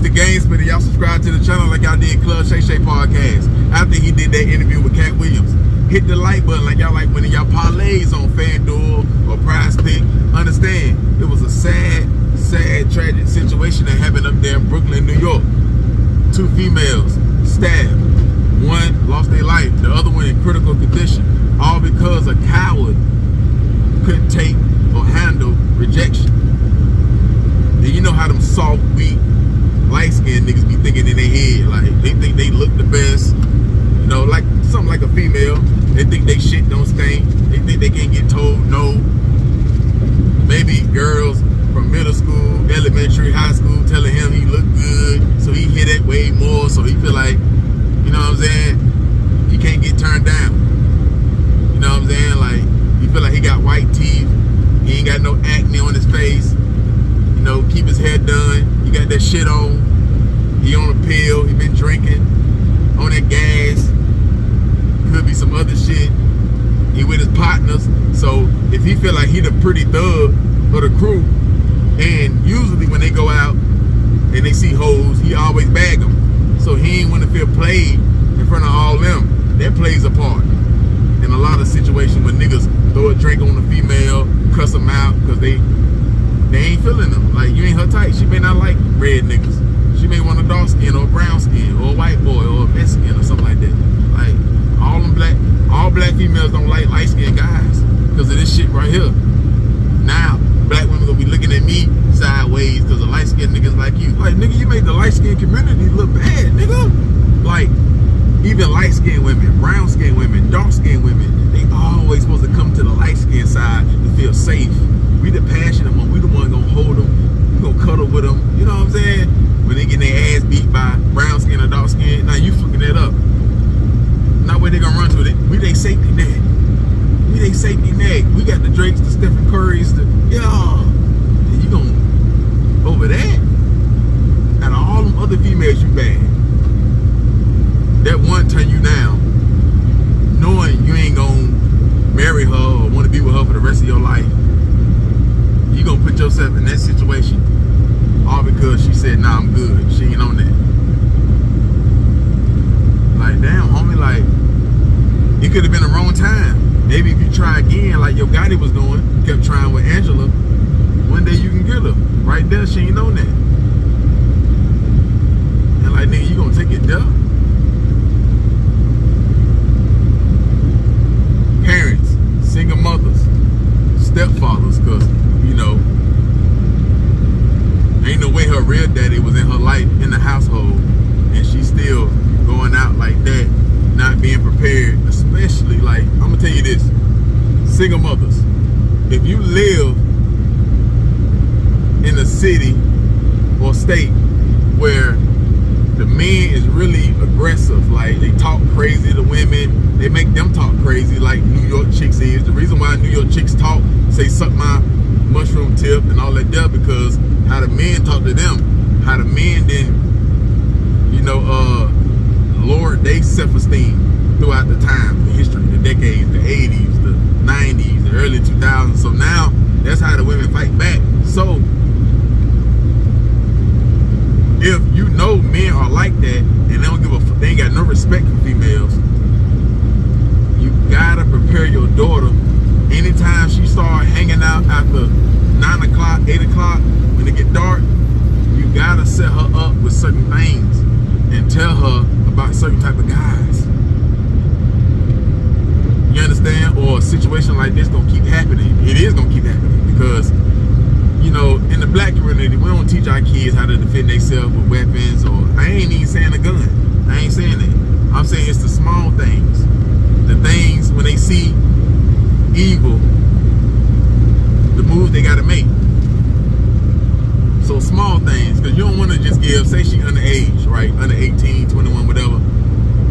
It's the Game Spitter. Y'all subscribe to the channel like y'all did Club Shay Shay podcast. After he did that interview with Cat Williams. Hit the like button like y'all like winning y'all parlays on FanDuel or Prize Pick. Understand, it was a sad, tragic situation that happened up there in Brooklyn, New York. 2 females stabbed. One lost their life, the other one in critical condition. All because a coward couldn't take or handle rejection. And you know how them soft, weak, light-skinned niggas be thinking in their head, like they think they look the best, you know, like something like a female. They think they shit don't stink. They think they can't get told no. Maybe girls from middle school, elementary, high school telling him he look good, so he hear that way more, so he feel like, you know what I'm saying, he can't get turned down. You know what I'm saying? Like, he feel like he got white teeth, he ain't got no acne on his face, you know, keep his hair done, he got that shit on, he on a pill, he been drinking, on that gas, could be some other shit, he with his partners. So if he feel like he the pretty thug of the crew, and usually when they go out and they see hoes, he always bag them. So he ain't want to feel played in front of all them. That plays a part in a lot of situations when niggas throw a drink on a female, cuss them out because they ain't feeling them. Like, you ain't her type. She may not like red niggas. She may want a dark skin or a brown skin or a white boy or a Mexican or something like that. Like, all black females don't like light skinned guys because of this shit right here. Now, black women gonna be looking at me sideways because of light skinned niggas like you. Like, nigga, you made the light skinned community look bad, nigga. Like, even light skinned women, brown skinned women, dark skinned women, they always supposed to come to the light skinned side to feel safe. We the passionate one. We the one gonna hold them. We gonna cuddle with them. You know what I'm saying? When they get their ass beat by brown skin or dark skin, now you fucking that up. Not where they gonna run to. We they safety net. We they safety net. We got the Drakes, the Stephen Currys, the and you gonna over that? Out of all them other females you bad, that one turn you down, knowing you ain't gonna marry her or want to be with her for the rest of your life. You gonna put yourself in that situation all because she said, nah, I'm good. She ain't on that. Like, damn, homie, like, it could have been the wrong time. Maybe if you try again, like your Gotti was doing, kept trying with Angela, one day you can get her. Right there, she ain't on that. And like, nigga, you gonna take it there? Parents, single mothers, stepfathers, cause, you know, ain't no way her real daddy was in her life, in the household, and she's still going out like that, not being prepared. Especially, like, I'm gonna tell you this, single mothers, if you live in a city or state where the men is really aggressive, like they talk crazy to women, they make them talk crazy like New York chicks is. The reason why New York chicks talk, say suck my mushroom tip and all that there, because how the men talk to them, how the men then, you know, lowered their self-esteem throughout the time, the history, the decades, the 80s, the 90s, the early 2000s. So now that's how the women fight back. So if you know men are like that and they don't give a fuck, they ain't got no respect for females, you gotta prepare your daughter. Anytime she start hanging out after 9 o'clock, 8 o'clock, when it get dark, you gotta set her up with certain things and tell her about certain type of guys. You understand? Or a situation like this gonna keep happening. It is gonna keep happening because, you know, in the black community, we don't teach our kids how to defend themselves with weapons, or I ain't even saying a gun. I ain't saying that. I'm saying it's the small things. The things when they see evil, the moves they gotta make. So small things, because you don't want to just give, say she underage, right? Under 18, 21, whatever.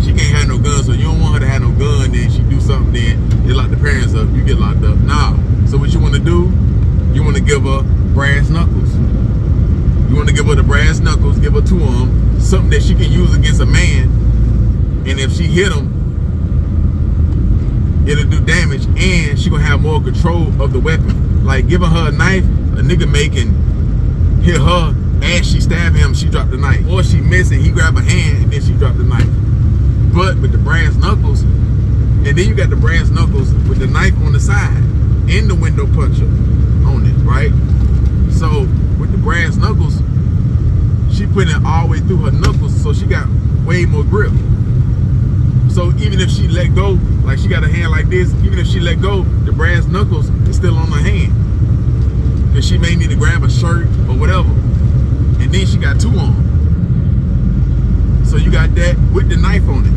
She can't have no gun, so you don't want her to have no gun, then she do something, then they lock the parents up, you get locked up. Nah. So what you want to do, you want to give her brass knuckles. You want to give her the brass knuckles, give her 2 of them, something that she can use against a man, and if she hit him, it'll do damage, and she gonna have more control of the weapon. Like giving her a knife, a nigga can hit her as she stabbed him, she dropped the knife. Or she missed it, he grabbed her hand, and then she dropped the knife. But with the brass knuckles, and then you got the brass knuckles with the knife on the side and the window puncher on it, right? So with the brass knuckles, she put it all the way through her knuckles, so she got way more grip. So even if she let go, like she got a hand like this, even if she let go, the brass knuckles is still on her hand. Because she may need to grab a shirt or whatever. And then she got two on. So you got that with the knife on it.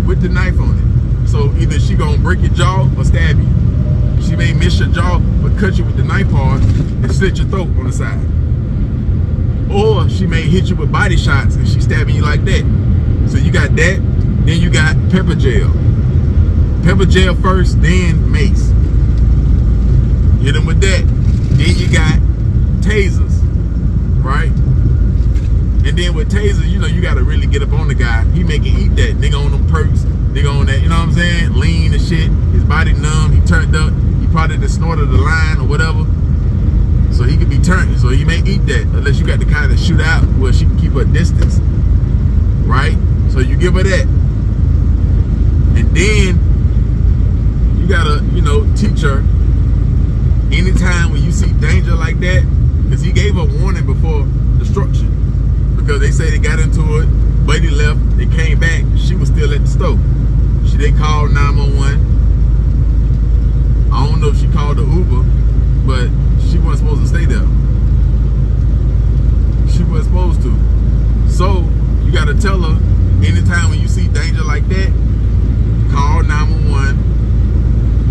With the knife on it. So either she gonna break your jaw or stab you. She may miss your jaw, but cut you with the knife part and slit your throat on the side. Or she may hit you with body shots and she stabbing you like that. So you got that. Then you got pepper gel. Pepper gel first, then mace. Hit them with that. Then you got tasers, right? And then with tasers, you know, you gotta really get up on the guy. He making eat that. Nigga on them perks. Nigga on that, you know what I'm saying? Lean and shit. His body numb. He turned up. He probably the snorted the line or whatever. So he could be turned. So he may eat that unless you got the kind of shoot out where she can keep her distance, right? So you give her that. And then you gotta, you know, teach her anytime when you see danger like that, because he gave her warning before destruction. Because they say they got into it, buddy left, they came back, she was still at the stove. They called 911. I don't know if she called the Uber, but she wasn't supposed to stay there. She wasn't supposed to. So you gotta tell her anytime when you see danger like that, call 911.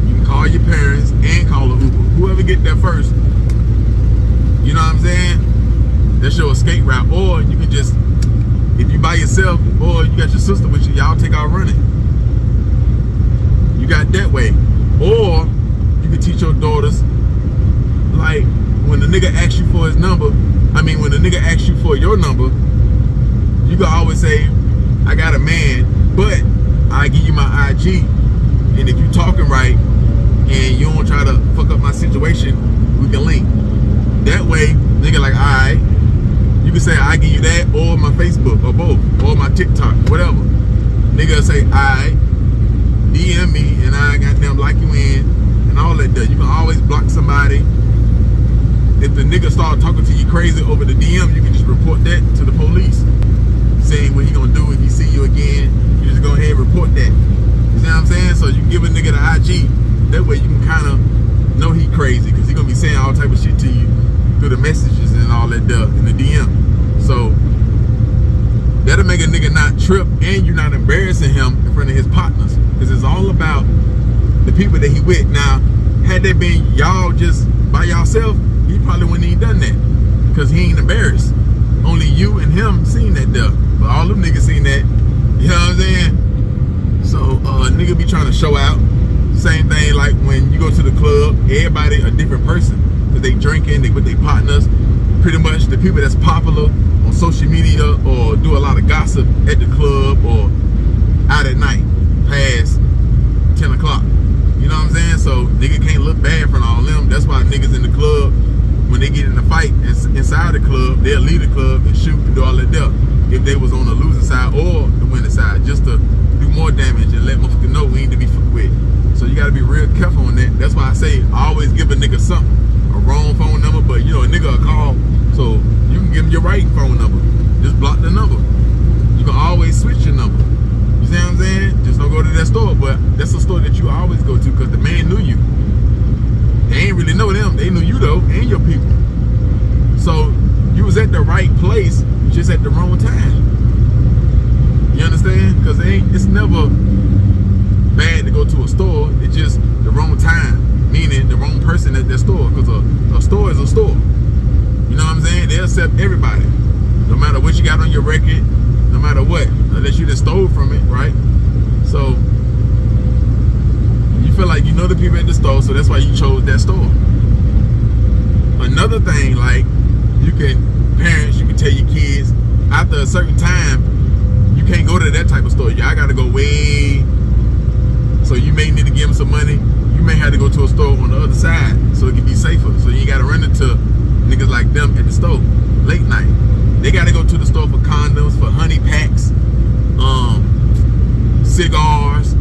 You can call your parents and call the Uber. Whoever get there first, you know what I'm saying? That's your escape route. Or you can just, if you by yourself or you got your sister with you, y'all take out running. You got that way. Or you can teach your daughters, like when the nigga asks you for his number, when the nigga asks you for your number, you can always say, I got a man, but I give you my IG, and if you talking right and you don't try to fuck up my situation, we can link. That way, nigga like, alright, you can say I give you that, or my Facebook, or both, or my TikTok, whatever. Nigga say, alright, DM me, and I got them like you in, and all that. You can always block somebody. If the nigga start talking to you crazy over the DM, you can just report that to the police, saying what he gonna do if he see you again. You just go ahead and report that. You see what I'm saying? So you give a nigga the IG. That way you can kind of know he crazy, because he gonna be saying all type of shit to you through the messages and all that stuff in the DM. So that'll make a nigga not trip, and you're not embarrassing him in front of his partners, because it's all about the people that he with. Now, had they been y'all just by yourself, he probably wouldn't even done that, because he ain't embarrassed. Only you and him seen that stuff, but all them niggas seen that. You know what I'm saying? So nigga be trying to show out. Same thing like when you go to the club, everybody a different person, because they drinking, they with their partners. Pretty much the people that's popular on social media or do a lot of gossip at the club or out at night past 10 o'clock. You know what I'm saying? So nigga can't look bad for all them. That's why niggas in the club, when they get in a fight inside the club, they'll leave the club and shoot and do all that stuff. If they was on the losing side or the winning side, just to do more damage and let motherfuckers know we ain't to be fucked with. So you gotta be real careful on that. That's why I say always give a nigga something. A wrong phone number, but you know a nigga will call, so you can give him your right phone number. Just block the number. You can always switch your number. You see what I'm saying? Just don't go to that store, but that's a store that you always go to, because the man knew you. They ain't really know them. They knew you though, and your people. So you was at the right place, just at the wrong time. You understand? Because it's never bad to go to a store. It's just the wrong time, meaning the wrong person at that store. Because a store is a store. You know what I'm saying? They accept everybody, no matter what you got on your record, no matter what, unless you just stole from it, right? So you feel like you know the people at the store, so that's why you chose that store. Another thing, like parents, you can tell your kids after a certain time, you can't go to that type of store. Y'all gotta go way. So you may need to give them some money. You may have to go to a store on the other side so it can be safer. So you ain't gotta run into niggas like them at the store late night. They got to go to the store for condoms, for honey packs, cigars,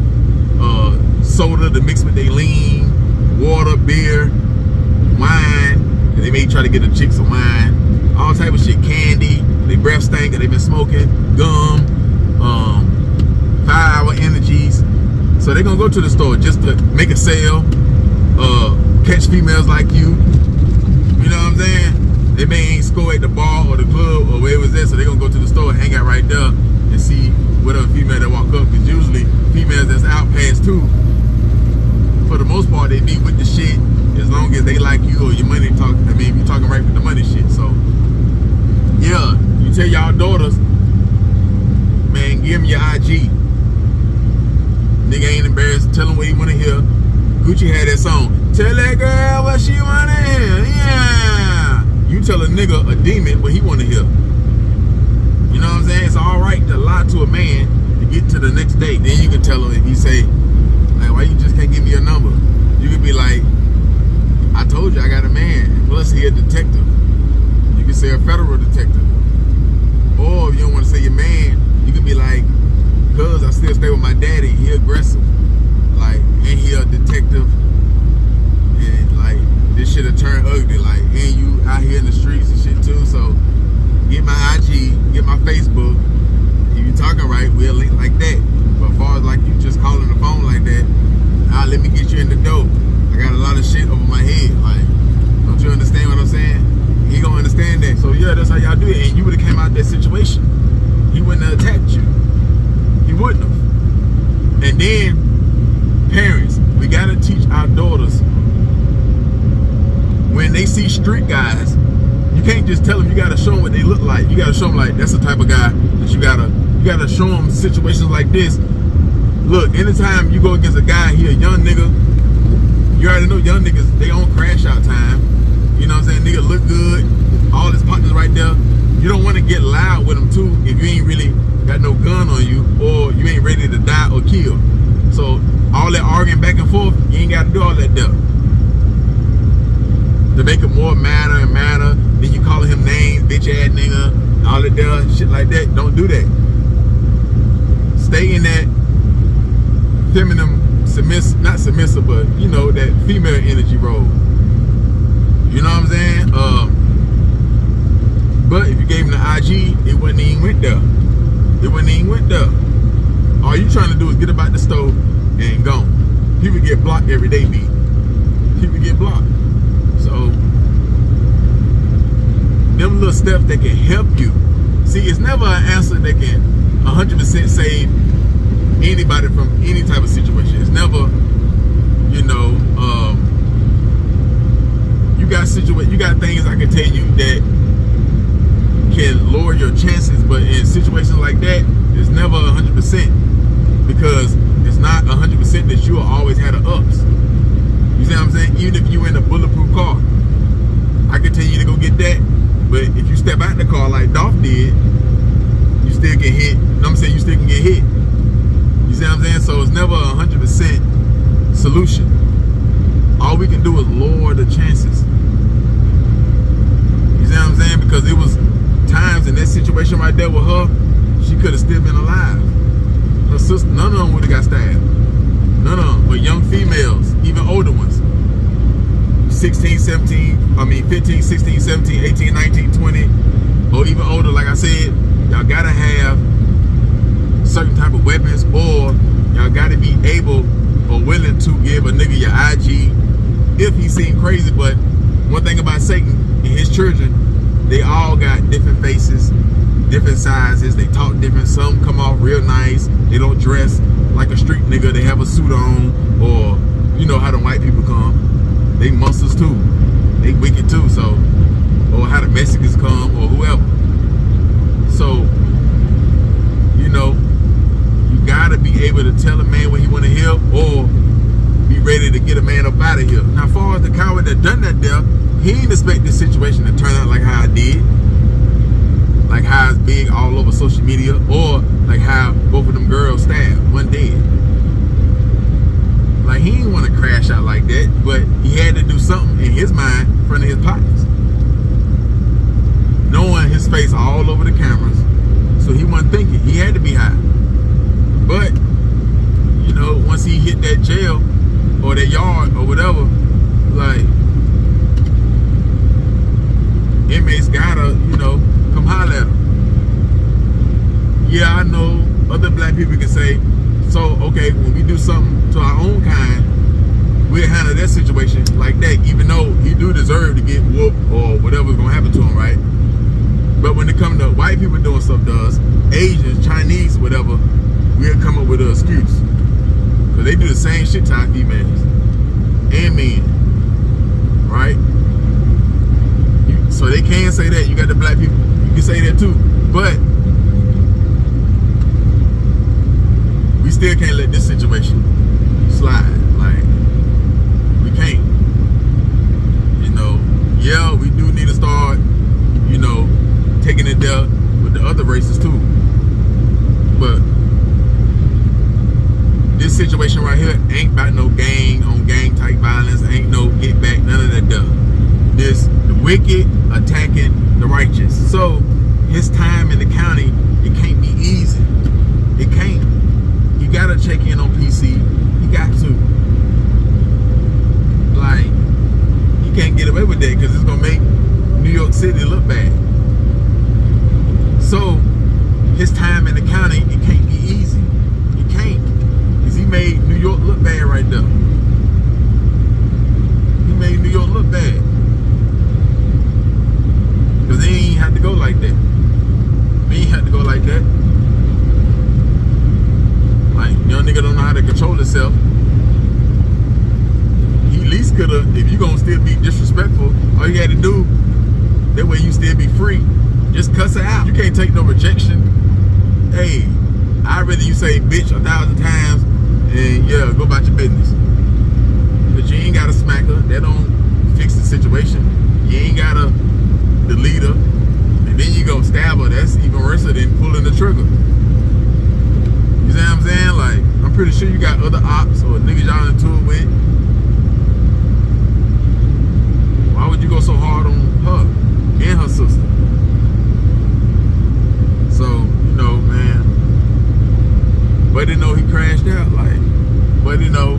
soda to mix with their lean, water, beer, wine. And they may try to get the chicks some wine, all type of shit, candy. They breath stink, they been smoking, gum, 5-hour energies. So they're gonna go to the store just to make a sale, catch females like you. You know what I'm saying? They may ain't score at the bar or the club or where it was at, so they're gonna go to the store and hang out right there and see whatever female that walk up. Because usually females that's out past 2, for the most part, they be with the shit as long as they like you or your money talk. I mean, you talking right with the money shit. So yeah, you tell y'all daughters, man, give them your IG. Nigga ain't embarrassed. Tell him what he wanna hear. Gucci had that song. Tell that girl what she wanna hear. Yeah. You tell a nigga, a demon, what he wanna hear. You know what I'm saying? It's all right to lie to a man to get to the next date. Then you can tell him if he say, like, why you just can't give me your number? You can be like, I told you I got a man. Plus he a detective. You can say a federal detective. Or if you don't want to say your man, you can be like, cuz I still stay with my daddy. He aggressive. Like, and he a detective. And like, this shit have turned ugly. Like, and you out here in the streets and shit too. So get my IG, get my Facebook. If you talking right, we'll link like that. But as far as like you just calling the phone like that, let me get you in the door. I got a lot of shit over my head. Like, don't you understand what I'm saying? He gonna understand that. So yeah, that's how y'all do it. And you would have came out of that situation. He wouldn't have attacked you. He wouldn't have. And then, parents, we gotta teach our daughters, when they see street guys, you can't just tell them, you gotta show them what they look like. You gotta show them like, that's the type of guy that you gotta show them situations like this. Look, anytime you go against a guy, he a young nigga, you already know young niggas, they on crash out time. You know what I'm saying? Nigga look good, all his partners right there. You don't want to get loud with them too if you ain't really got no gun on you or you ain't ready to die or kill. So all that arguing back and forth, you ain't got to do all that there. To make it more matter and matter, then you calling him names, bitch ass nigga, all that there, shit like that. Don't do that. Stay in that feminine, not submissive, but you know, that female energy role. You know what I'm saying? But if you gave him the IG, it wouldn't even went there. It wouldn't even went there. All you trying to do is get about the stove and gone. People get blocked every day, B. People get blocked. So, them little steps that can help you. See, it's never an answer that can 100% save anybody from any type of situation. It's never, you know, you got things I can tell you that can lower your chances, but in situations like that, it's never 100%, because it's not 100% that you will always have the ups. You see what I'm saying? Even if you in a bulletproof car, I can tell you to go get that, but if you step out the car like Dolph did, you still get hit. You know what I'm saying? You still can get hit. You see what I'm saying? So it's never 100% solution. All we can do is lower the chances. You see what I'm saying? Because it was times in that situation right there with her, she could have still been alive. Her sister, none of them would have got stabbed. None of them. But young females, even older ones, 15, 16, 17, 18, 19, 20, or even older, like I said, y'all gotta have certain type of weapons, or y'all gotta be able or willing to give a nigga your IG if he seem crazy. But one thing about Satan and his children, they all got different faces, different sizes, they talk different. Some come off real nice, they don't dress like a street nigga, they have a suit on, or you know how the white people come, they monsters too, they wicked too. So, or how the Mexicans come, or whoever. So, you know, you gotta be able to tell a man what he wanna hear, or be ready to get a man up out of here. Now, as far as the coward that done that there, he ain't expect this situation to turn out like how I did, like how it's big all over social media, or like how both of them girls stabbed, one dead. Like, he didn't want to crash out like that, but he had to do something in his mind in front of his partners. knowing his face all over the cameras. So he wasn't thinking. He had to be high. But, you know, once he hit that jail or that yard or whatever, like, inmates gotta, you know, come holler at him. Yeah, I know other black people can say, so, okay, when we do something to our own kind, we'll handle that situation like that, even though he do deserve to get whooped or whatever's gonna happen to him, right? But when it comes to white people doing stuff to us, Asians, Chinese, whatever, we'll come up with an excuse. Because they do the same shit to our females and men, right? So they can say that. You got the black people, you can say that too. But we still can't let this situation slide. Like, we can't. You know, yeah, we do need to start, you know, taking it there with the other races too. But this situation right here ain't about no gang on gang type violence, ain't no get back, none of that stuff. This the wicked attacking the righteous. So his time in the county, it can't be easy. It can't. You gotta check in on PC. You got to. Like, you can't get away with that because it's gonna make New York City look bad. So his time in the county, it can't be easy. It can't. Because he made New York look bad right there. He made New York look bad. Because they ain't had to go like that. They ain't had to go like that. Like, young nigga don't know how to control himself. He at least could have, if you gonna still be disrespectful, all you had to do, that way you still be free. Just cuss her out. You can't take no rejection. Hey, I'd rather you say bitch 1,000 times and yeah, go about your business. But you ain't gotta smack her. That don't fix the situation. You ain't gotta delete her. And then you go stab her. That's even worse than pulling the trigger. You see what I'm saying? Like, I'm pretty sure you got other ops or niggas y'all into it with. Why would you go so hard on her and her sister? So, you know, man, Buddy know he crashed out, like, Buddy know.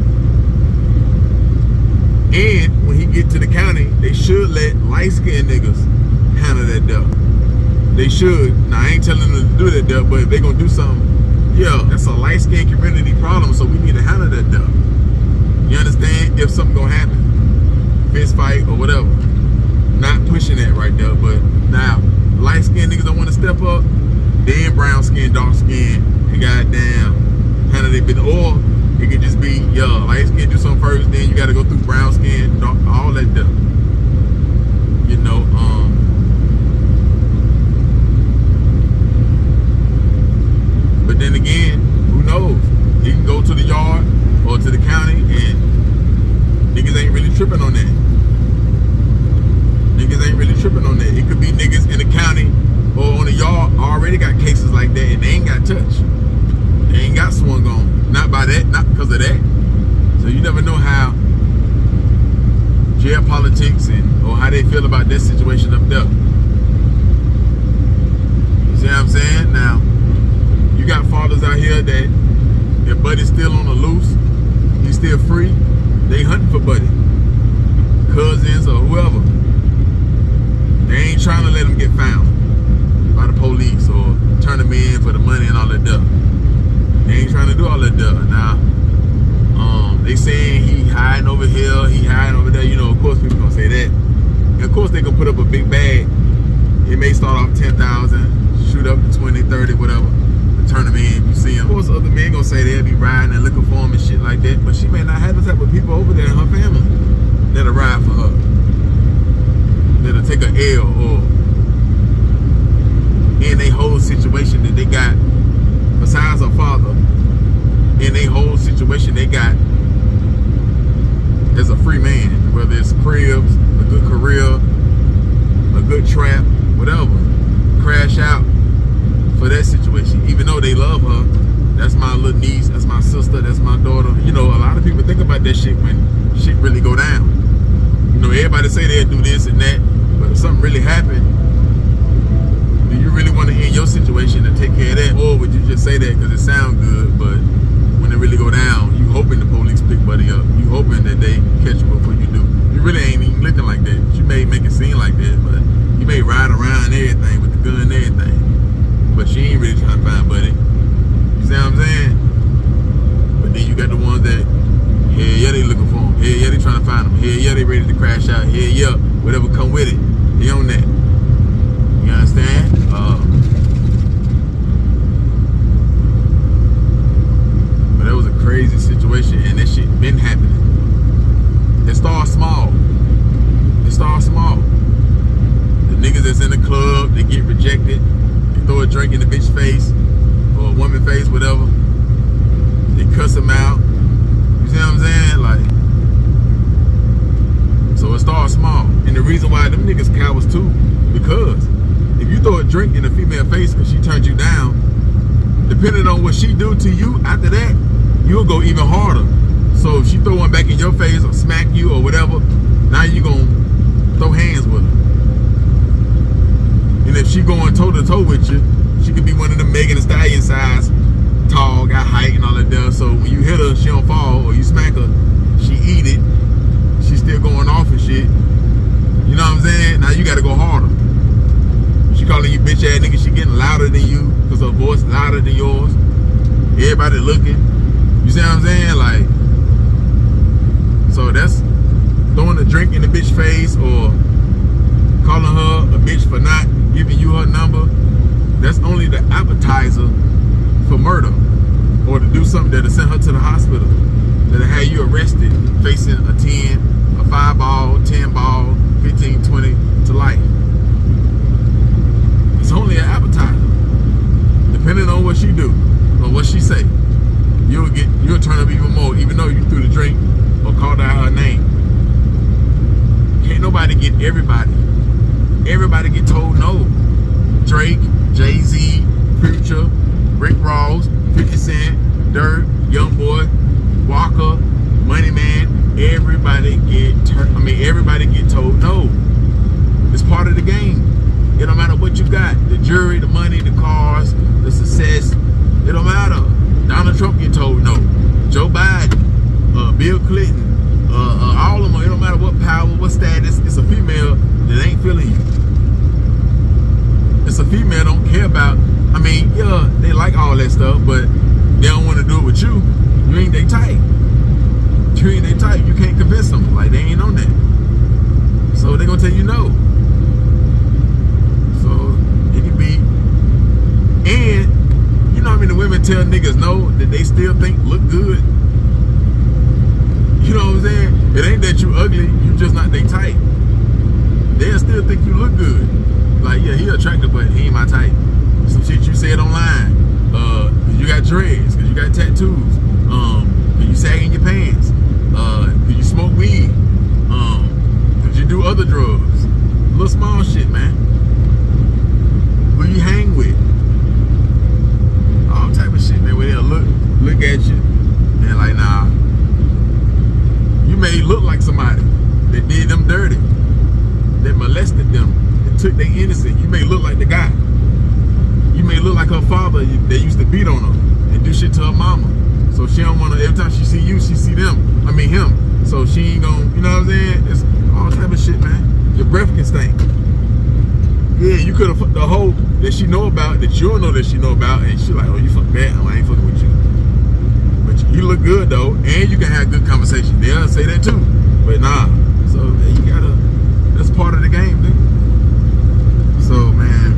And when he get to the county, they should let light-skinned niggas handle that stuff. They should. Now, I ain't telling them to do that stuff, but if they gonna do something, yeah, that's a light-skinned community problem, so we need to handle that stuff. You understand? If something gonna happen, fist fight or whatever. Not pushing that right there, but now, light-skinned niggas don't want to step up, then brown skin, dark skin, and goddamn, handle their business. Or it could just be, yo, light skin do something first, then you got to go through brown skin, dark, all that stuff. You know, but then again, who knows? He can go to the yard or to the county, and niggas ain't really tripping on that. Niggas ain't really tripping on that. It could be niggas in the county or on the yard already got cases like that and they ain't got touched. They ain't got swung on. Not by that, not because of that. So you never know how jail politics and or how they feel about that situation up there. You see what I'm saying? Now, you got fathers out here that if Buddy's still on the loose, he's still free, they hunting for Buddy. Cousins or whoever. They ain't trying to let him get found by the police or turn him in for the money and all that stuff. They ain't trying to do all that stuff. Now, they saying he hiding over here, he hiding over there. You know, of course people gonna say that. And of course they gonna put up a big bag. It may start off 10,000, shoot up to 20, 30, whatever. Turn him in, you see him. Of course other men gonna say they'll be riding and looking for him and shit like that. But she may not have the type of people over there in her family that'll ride for her. That'll take an L or in a whole situation that they got, besides her father, in a whole situation they got as a free man, whether it's cribs, a good career, a good trap, whatever, crash out for that situation, even though they love her. That's my little niece, that's my sister, that's my daughter. You know, a lot of people think about that shit when shit really go down. You know, everybody say they'll do this and that, but if something really happened, really want to end your situation and take care of that, or would you just say that because it sounds good, but when it really go down, you hoping the police pick Buddy up, you hoping that they catch you before you do. You really ain't even looking like that. You may make it seem like that, but you may ride around and everything with the gun and everything, but she ain't really trying to find Buddy. You see what I'm saying? But then you got the ones that, hell yeah, they looking for him. Hell yeah, they trying to find him. Hell yeah, they ready to crash out. Hell yeah, whatever come with it, they on that. You understand? But that was a crazy situation, and that shit been happening. It starts small. It starts small. The niggas that's in the club, they get rejected. They throw a drink in the bitch face or a woman face, whatever. They cuss them out. You see what I'm saying? Like, so it starts small. And the reason why them niggas cowards too, because if you throw a drink in a female face because she turned you down, depending on what she do to you after that, you'll go even harder. So if she throw one back in your face or smack you or whatever, now you gonna throw hands with her. And if she going toe to toe with you, she could be one of them Megan Thee Stallion size, tall, got height and all that there. So when you hit her, she don't fall, or you smack her, she eat it. She's still going off and shit. You know what I'm saying? Now you gotta go harder. She calling you bitch ass nigga, she getting louder than you because her voice louder than yours. Everybody looking. You see what I'm saying? Like, so that's throwing a drink in the bitch face or calling her a bitch for not giving you her number. That's only the appetizer for murder, or to do something that'll send her to the hospital, that'll have you arrested, facing a 10, a 5-ball, 10-ball, 15, 20 to life. It's only an appetizer. Depending on what she do or what she say, you'll turn up even more, even though you threw the drink or called out her name. Can't nobody get everybody. Everybody get told no. Drake, Jay-Z, Future, Rick Ross, 50 Cent, Dirt, Youngboy, Walker, Money Man. Everybody get told no. It's part of the game. It don't matter what you got. The jury, the money, the cars, the success. It don't matter. Donald Trump get told no. Joe Biden, Bill Clinton, all of them. It don't matter what power, what status. It's a female that ain't feeling you. It's a female don't care about. I mean, yeah, they like all that stuff, but they don't want to do it with you. You ain't they type. You ain't they type. You can't convince them. Like, they ain't on that. So they gonna tell you no. And you know how many women tell niggas no that they still think look good? You know what I'm saying? It ain't that you ugly, you just not they type. They'll still think you look good. Like, yeah, he attractive, but he ain't my type. Some shit you said online. You got dreads, cause you got tattoos. Cause you sag in your pants. Cause you smoke weed. Cause you do other drugs. Little small shit, man. Who you hang with? All type of shit, man, where they'll look at you and like, nah, you may look like somebody that did them dirty, that molested them, that took their innocence. You may look like the guy. You may look like her father that used to beat on her and do shit to her mama. So she don't want to, every time she see you, she see him. So she ain't gonna, you know what I'm saying? It's all type of shit, man. Your breath can stink. Yeah, you could have fucked the hoe that she know about, that you don't know that she know about, and she like, oh, you fuck that, I ain't fucking with you. But you look good though, and you can have good conversation. They'll say that too, but nah. So you gotta, that's part of the game, nigga. So man,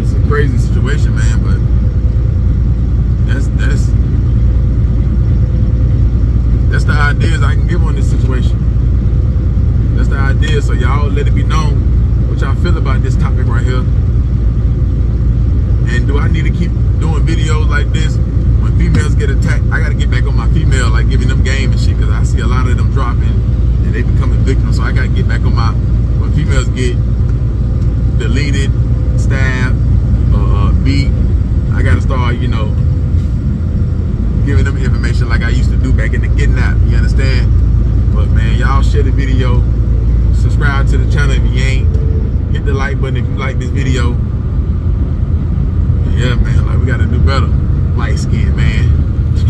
it's a crazy situation, man, but that's the ideas I can give on this situation. That's the idea, so y'all let it be known what y'all feel about this topic right here. And do I need to keep doing videos like this? When females get attacked, I gotta get back on my female, like giving them game and shit, because I see a lot of them dropping and they becoming victims. So I gotta get back on my, when females get deleted, stabbed, beat, I gotta start, you know, giving them information like I used to do back in the kidnap, you understand? But man, y'all share the video, subscribe to the channel if you ain't. Hit the like button if you like this video. Yeah, man, like we gotta do better. Light skin, man.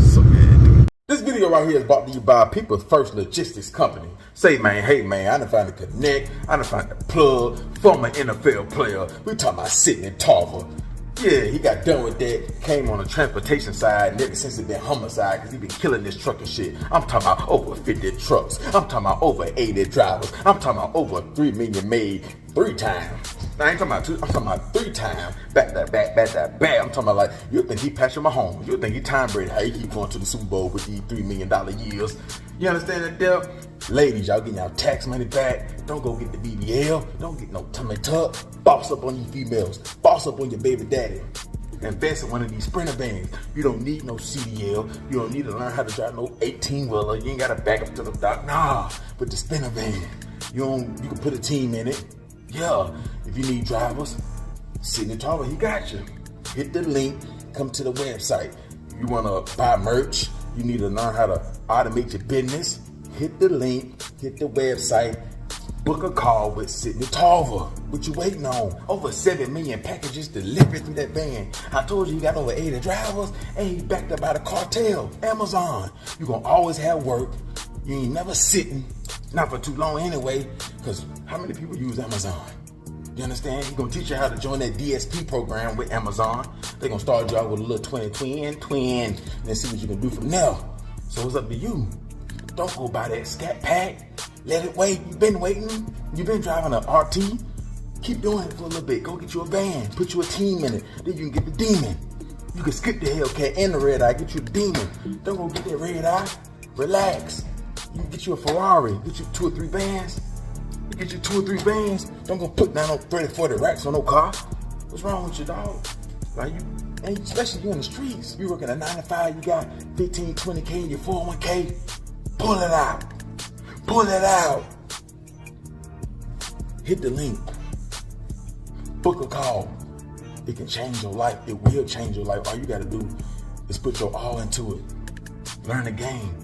So man. This video right here is brought to you by People's First Logistics Company. Say, man, hey, man, I done found a connect. I done found a plug. Former NFL player. We talking about Sidney Tarver. Yeah, he got done with that, came on the transportation side, and ever since it been homicide, because he been killing this truck and shit. I'm talking about over 50 trucks. I'm talking about over 80 drivers. I'm talking about over 3 million made 3 times. Now, I ain't talking about 2, I'm talking about 3 times. Back that back. I'm talking about like, you think he Patrick Mahomes. You think he Tom Brady. How he keep going to the Super Bowl with these $3 million years. You understand that, Dale? Ladies, y'all getting y'all tax money back. Don't go get the BBL. Don't get no tummy tuck. Boss up on these females. Boss up on your baby daddy. Invest in one of these Sprinter vans. You don't need no CDL. You don't need to learn how to drive no 18-wheeler. You ain't got to back up to the dock. Nah, with the Sprinter van, you can put a team in it. Yeah, if you need drivers, Sidney Tarver, he got you. Hit the link. Come to the website. You want to buy merch. You need to learn how to automate your business. Hit the link, hit the website, book a call with Sidney Tarver. What you waiting on? Over 7 million packages delivered through that van. I told you got over 80 drivers, and he backed up by the cartel, Amazon. You gonna always have work. You ain't never sitting, not for too long anyway, because how many people use Amazon? You understand? He's gonna teach you how to join that DSP program with Amazon. They're gonna start you out with a little twin, and then see what you can do from there. So it's up to you. Don't go buy that scat pack. Let it wait. You've been waiting. You've been driving an RT. Keep doing it for a little bit. Go get you a van. Put you a team in it. Then you can get the demon. You can skip the Hellcat and the red eye. Get you the demon. Don't go get that red eye. Relax. You can get you a Ferrari. Get you 2 or 3 vans. You get you 2 or 3 vans. Don't go put down no 30, 40 racks on no car. What's wrong with you, dog? Like you, and especially you in the streets. You working a 9 to 5. You got 15, 20K in your 401K. Pull it out. Pull it out. Hit the link. Book a call. It can change your life. It will change your life. All you got to do is put your all into it. Learn the game.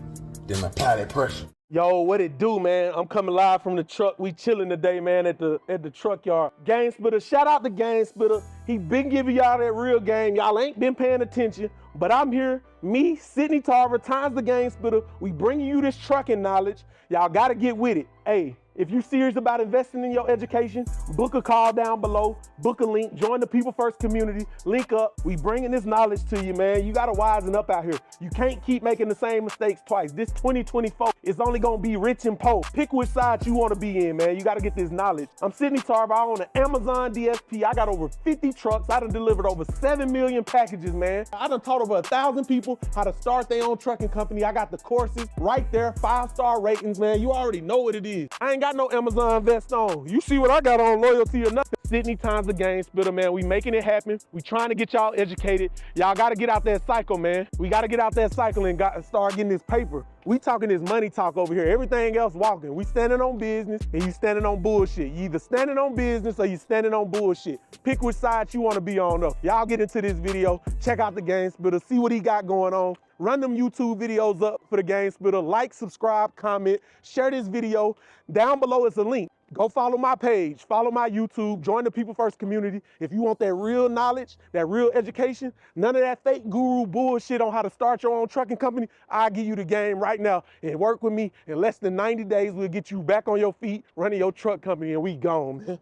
Then apply that pressure. Yo, what it do, man? I'm coming live from the truck. We chilling today, man, at the truck yard. Game Spitter, shout out to Game Spitter. He been giving y'all that real game. Y'all ain't been paying attention, but I'm here. Me, Sidney Tarver, times the Game Spitter. We bringing you this trucking knowledge. Y'all gotta get with it. Hey, if you're serious about investing in your education, book a call down below, book a link, join the People First community, link up. We bringing this knowledge to you, man. You gotta wisen up out here. You can't keep making the same mistakes twice. This 2024 is only gonna be rich and poor. Pick which side you wanna be in, man. You gotta get this knowledge. I'm Sidney Tarver. I own an Amazon DSP. I got over 50 trucks. I done delivered over 7 million packages, man. I done taught over 1,000 people how to start their own trucking company. I got the courses right there, 5-star ratings, man. You already know what it is. I ain't got no Amazon vest on. You see what I got on, loyalty or nothing. Sidney times the Game Spitter, man. We making it happen. We trying to get y'all educated. Y'all got to get out that cycle, man. We got to get out that cycle and start getting this paper. We talking this money talk over here. Everything else walking. We standing on business and you standing on bullshit. You either standing on business or you standing on bullshit. Pick which side you want to be on though. Y'all get into this video. Check out the Game Spitter. See what he got going on. Run them YouTube videos up for the Game Spitter. Like, subscribe, comment, share this video. Down below is a link. Go follow my page, follow my YouTube, join the People First community. If you want that real knowledge, that real education, none of that fake guru bullshit on how to start your own trucking company, I'll give you the game right now and work with me. In less than 90 days, we'll get you back on your feet, running your truck company, and we gone, man.